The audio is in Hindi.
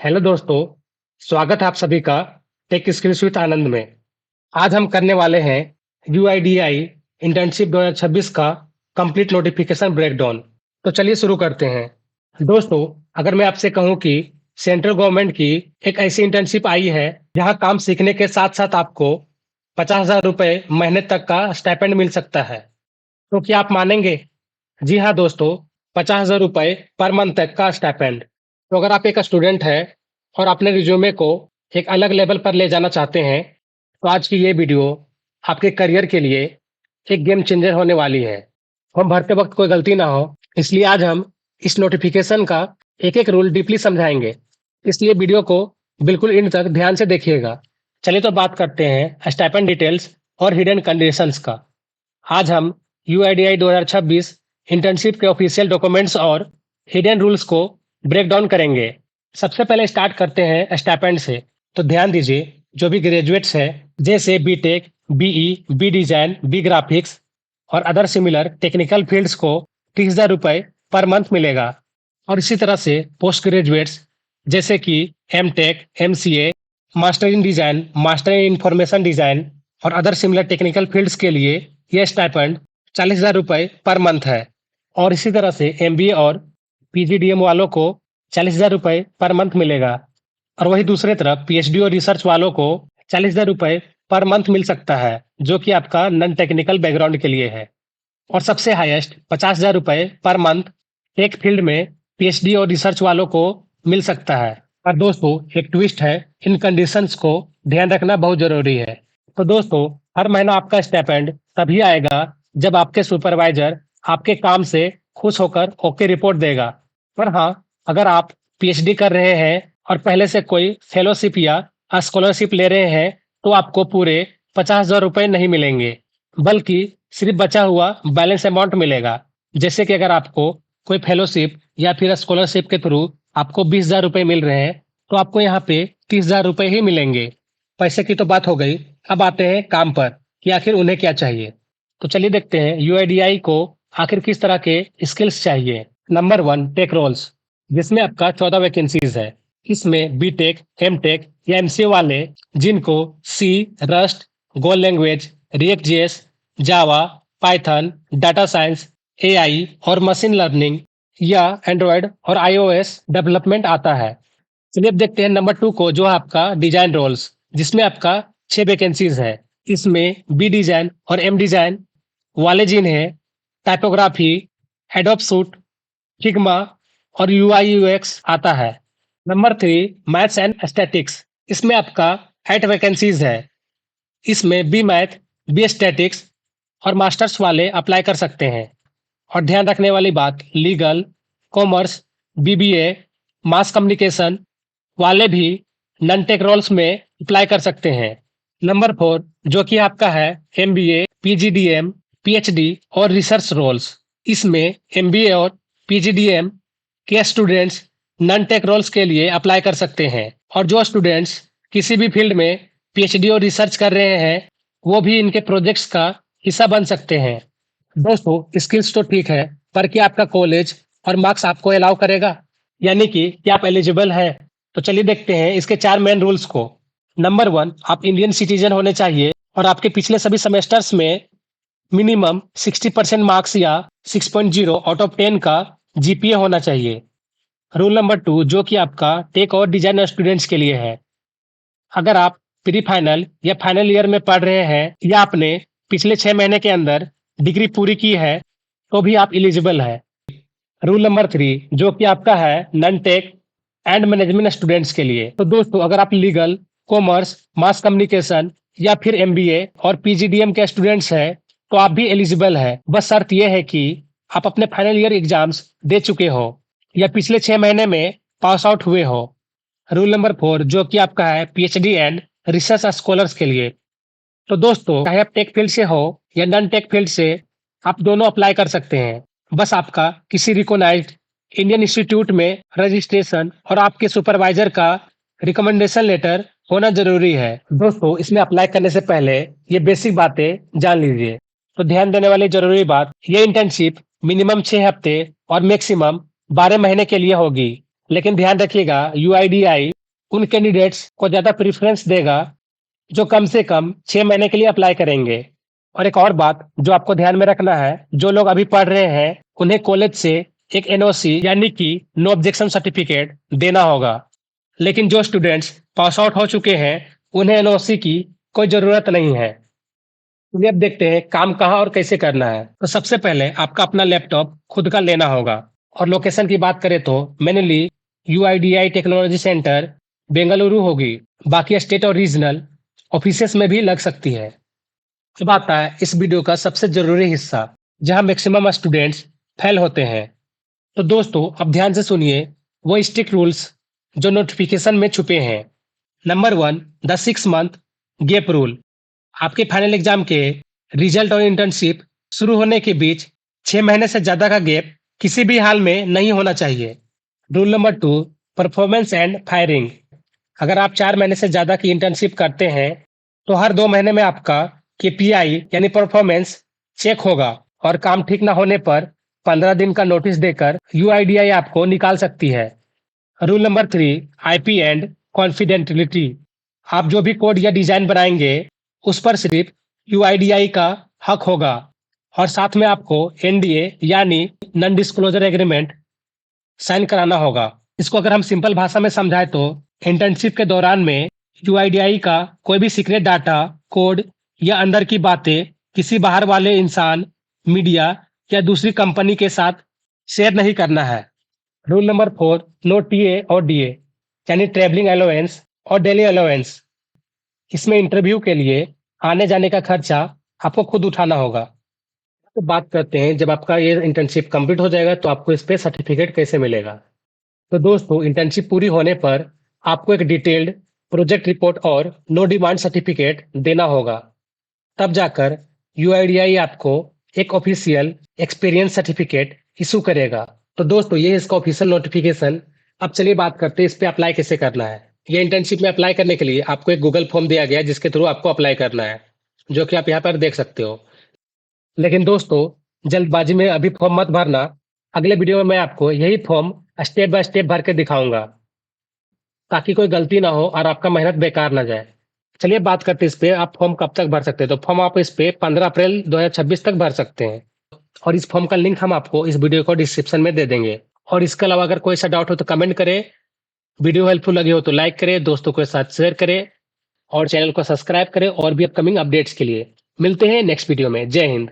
हेलो दोस्तों, स्वागत है आप सभी का टेक स्किल्स विद आनंद में। आज हम करने वाले हैं यूआईडीआई इंटर्नशिप 2026 का कंप्लीट नोटिफिकेशन ब्रेकडाउन। तो चलिए शुरू करते हैं। दोस्तों, अगर मैं आपसे कहूं कि सेंट्रल गवर्नमेंट की एक ऐसी इंटर्नशिप आई है जहां काम सीखने के साथ साथ आपको 50,000 रुपये महीने तक का स्टाइपेंड मिल सकता है, तो क्या आप मानेंगे? जी हाँ दोस्तों, 50,000 रुपये पर मंथ तक का स्टाइपेंड। तो अगर आप एक स्टूडेंट हैं और अपने रिज्यूमे को एक अलग लेवल पर ले जाना चाहते हैं, तो आज की ये वीडियो आपके करियर के लिए एक गेम चेंजर होने वाली है। फॉर्म भरते वक्त कोई गलती ना हो, इसलिए आज हम इस नोटिफिकेशन का एक एक रूल डीपली समझाएंगे। इसलिए वीडियो को बिल्कुल एंड तक ध्यान से देखिएगा। चलिए तो बात करते हैं स्टाइपेंड डिटेल्स और हिडन कंडीशंस का। आज हम यूआईडीआई 2026 इंटर्नशिप के ऑफिशियल डॉक्यूमेंट्स और हिडन रूल्स को ब्रेक डाउन करेंगे। सबसे पहले स्टार्ट करते हैं स्टाइपेंड से। तो ध्यान दीजिए, जो भी ग्रेजुएट्स हैं जैसे BTech, BE, B design, B graphics और अदर सिमिलर टेक्निकल फील्ड्स को 30,000 रुपये पर मंथ मिलेगा। और इसी तरह से पोस्ट ग्रेजुएट्स जैसे कि MTech, MCA, master in design, master in information design और अदर सिमिलर टेक्निकल फील्ड्स के लिए यह स्टाइपेंड 40,000 रुपये पर मंथ है। और इसी तरह से एमबीए और पीजीडीएम वालों को 40,000 रुपये पर मंथ मिलेगा। और वही दूसरे तरफ पीएचडी और रिसर्च वालों को 40,000 रुपये पर मंथ मिल सकता है, जो कि आपका नॉन टेक्निकल बैकग्राउंड के लिए है। और सबसे हाईएस्ट 50,000 रुपये पर मंथ एक फील्ड में पीएचडी और रिसर्च वालों को मिल सकता है। और दोस्तों, एक ट्विस्ट है, इन कंडीशंस को ध्यान रखना बहुत जरूरी है। तो दोस्तों, हर महीना आपका स्टाइपेंड तभी आएगा जब आपके सुपरवाइजर आपके काम से खुश होकर ओके रिपोर्ट देगा। पर हाँ, अगर आप पीएचडी कर रहे हैं और पहले से कोई फेलोशिप या स्कॉलरशिप ले रहे हैं, तो आपको पूरे 50,000 रुपये नहीं मिलेंगे, बल्कि सिर्फ बचा हुआ बैलेंस अमाउंट मिलेगा। जैसे कि अगर आपको कोई फेलोशिप या फिर स्कॉलरशिप के थ्रू आपको 20,000 रुपये मिल रहे हैं, तो आपको यहाँ पे 30,000 रुपये ही मिलेंगे। पैसे की तो बात हो गई, अब आते हैं काम पर कि आखिर उन्हें क्या चाहिए। तो चलिए देखते हैं यूआईडीआई को आखिर किस तरह के स्किल्स चाहिए। नंबर 1, टेक रोल्स, जिसमें आपका 14 वैकेंसीज है। इसमें बीटेक, एमटेक या एमसीए वाले जिनको सी, रस्ट, गो लैंग्वेज, रिएक्ट जेएस, जावा, पाइथन, डाटा साइंस, एआई और मशीन लर्निंग या एंड्रॉयड और आईओएस डेवलपमेंट आता है। चलिए अब देखते हैं नंबर 2 को, जो है आपका डिजाइन रोल्स, जिसमें आपका 6 वैकेंसीज है। इसमें बी डिजाइन और एम डिजाइन वाले जिन्हें टाइपोग्राफी, एडोब सूट, फिग्मा और यूआई यूएक्स आता है। नंबर 3, मैथ्स एंड एस्थेटिक्स, इसमें आपका 8 वैकेंसीज है। इसमें बी मैथ, बी एस्थेटिक्स और मास्टर्स वाले अप्लाई कर सकते हैं। और ध्यान रखने वाली बात, legal, commerce, BBA, mass communication वाले भी नॉन टेक रोल्स में अप्लाई कर सकते हैं। नंबर 4, जो कि आपका है एमबीए, पीजीडीएम, पीएचडी और रिसर्च रोल्स। इसमें एमबीए और पीजीडीएम के स्टूडेंट्स नॉन टेक रोल्स के लिए अप्लाई कर सकते हैं। और जो स्टूडेंट्स किसी भी फील्ड में पीएचडी और रिसर्च कर रहे हैं, वो भी इनके प्रोजेक्ट्स का हिस्सा बन सकते हैं। दोस्तों, स्किल्स तो ठीक है, पर क्या आपका कॉलेज और मार्क्स आपको अलाउ करेगा, यानी कि क्या आप एलिजिबल है? तो चलिए देखते हैं इसके 4 मेन रूल्स को। नंबर 1, आप इंडियन सिटीजन होने चाहिए और आपके पिछले सभी सेमेस्टर्स में मिनिमम 60% मार्क्स या 6.0 आउट ऑफ 10 का जीपीए होना चाहिए। रूल नंबर 2, जो कि आपका टेक और डिजाइन स्टूडेंट्स के लिए है। अगर आप प्री फाइनल या फाइनल ईयर में पढ़ रहे हैं या आपने पिछले 6 महीने के अंदर डिग्री पूरी की है, तो भी आप एलिजिबल है। रूल नंबर 3, जो कि आपका है non tech and management students के लिए। तो दोस्तों, अगर आप लीगल, कॉमर्स, मास कम्युनिकेशन या फिर एमबीए और पीजीडीएम के स्टूडेंट्स हैं, तो आप भी एलिजिबल है। बस शर्त यह है कि आप अपने फाइनल ईयर एग्जाम्स दे चुके हो या पिछले 6 महीने में पास आउट हुए हो। रूल नंबर 4, जो कि आपका है पीएचडी एंड रिसर्च स्कॉलर्स के लिए। तो दोस्तों, चाहे आप टेक फील्ड से हो या नॉन टेक फील्ड से, आप दोनों अप्लाई कर सकते हैं। बस आपका किसी रिकॉग्नाइज्ड इंडियन इंस्टीट्यूट में रजिस्ट्रेशन और आपके सुपरवाइजर का रिकमेंडेशन लेटर होना जरूरी है। दोस्तों, इसमें अप्लाई करने से पहले ये बेसिक बातें जान लीजिए। तो ध्यान देने वाली जरूरी बात, ये इंटर्नशिप मिनिमम 6 हफ्ते और मैक्सिमम 12 महीने के लिए होगी। लेकिन ध्यान रखिएगा यूआईडीआई उन कैंडिडेट्स को ज्यादा प्रेफरेंस देगा जो कम से कम 6 महीने के लिए अप्लाई करेंगे। और एक और बात जो आपको ध्यान में रखना है, जो लोग अभी पढ़ रहे हैं उन्हें कॉलेज से एक एनओसी यानी कि नो ऑब्जेक्शन सर्टिफिकेट देना होगा। लेकिन जो स्टूडेंट्स पास आउट हो चुके हैं उन्हें एनओसी की कोई जरूरत नहीं है। चलिए अब देखते हैं काम कहाँ और कैसे करना है। तो सबसे पहले आपका अपना लैपटॉप खुद का लेना होगा। और लोकेशन की बात करें तो मैंने ली यूआईडीआई टेक्नोलॉजी सेंटर बेंगलुरु होगी। बाकी स्टेट और रीजनल ऑफिसेस में भी लग सकती है। अब आता है इस वीडियो का सबसे जरूरी हिस्सा, जहां मैक्सिमम स्टूडेंट्स फेल होते हैं। तो दोस्तों अब ध्यान से सुनिए वो स्ट्रिक्ट रूल्स जो नोटिफिकेशन में छुपे हैं। Number 1, the 6 month gap rule. आपके फाइनल एग्जाम के रिजल्ट और इंटर्नशिप शुरू होने के बीच 6 महीने से ज्यादा का गैप किसी भी हाल में नहीं होना चाहिए। Rule number 2, performance and firing. अगर आप 4 महीने से ज्यादा की इंटर्नशिप करते हैं तो हर 2 महीने में आपका केपीआई यानी परफॉर्मेंस चेक होगा और काम ठीक ना होने पर 15 दिन का नोटिस देकर यूआईडीआई आपको निकाल सकती है। Rule number 3, IP and confidentiality. आप जो भी कोड या डिजाइन बनाएंगे उस पर सिर्फ यूआईडीआई का हक होगा और साथ में आपको एनडीए यानी नॉन डिस्क्लोजर एग्रीमेंट साइन कराना होगा। इसको अगर हम सिंपल भाषा में समझाएं तो इंटर्नशिप के दौरान में यूआईडीआई का कोई भी सीक्रेट डाटा, कोड या अंदर की बातें किसी बाहर वाले इंसान, मीडिया या दूसरी कंपनी के साथ शेयर नहीं करना है। रूल नंबर 4, नो टीए और डीए यानी ट्रेवलिंग अलाउंस और डेली अलाउंस। इसमें इंटरव्यू के लिए आने जाने का खर्चा आपको खुद उठाना होगा। तो बात करते हैं जब आपका ये इंटर्नशिप कंप्लीट हो जाएगा तो आपको इस पे सर्टिफिकेट कैसे मिलेगा। तो दोस्तों इंटर्नशिप पूरी होने पर आपको एक डिटेल्ड प्रोजेक्ट रिपोर्ट और नो डिमांड सर्टिफिकेट देना होगा। तब जाकर यूआईडीआई आपको एक ऑफिशियल एक्सपीरियंस सर्टिफिकेट इशू करेगा। तो दोस्तों ये इसका ऑफिशियल नोटिफिकेशन। अब चलिए बात करते हैं इस पे अप्लाई कैसे करना है। ये इंटर्नशिप में अप्लाई करने के लिए आपको एक गूगल फॉर्म दिया गया है जिसके थ्रू आपको अप्लाई करना है, जो कि आप यहाँ पर देख सकते हो। लेकिन दोस्तों जल्दबाजी में अभी फॉर्म मत भरना। अगले वीडियो में मैं आपको यही फॉर्म स्टेप बाय स्टेप भर के दिखाऊंगा ताकि कोई गलती ना हो और आपका मेहनत बेकार ना जाए। चलिए बात करते हैं इस पे आप फॉर्म कब तक भर सकते हैं। तो फॉर्म आप इस पे 15 अप्रैल 2026 तक भर सकते हैं और इस फॉर्म का लिंक हम आपको इस वीडियो को डिस्क्रिप्शन में दे देंगे। और इसके अलावा अगर कोई सा डाउट हो तो कमेंट करें, वीडियो हेल्पफुल लगी हो तो लाइक करें, दोस्तों के साथ शेयर करें और चैनल को सब्सक्राइब करें और भी अपकमिंग अपडेट्स के लिए। मिलते हैं नेक्स्ट वीडियो में। जय हिंद।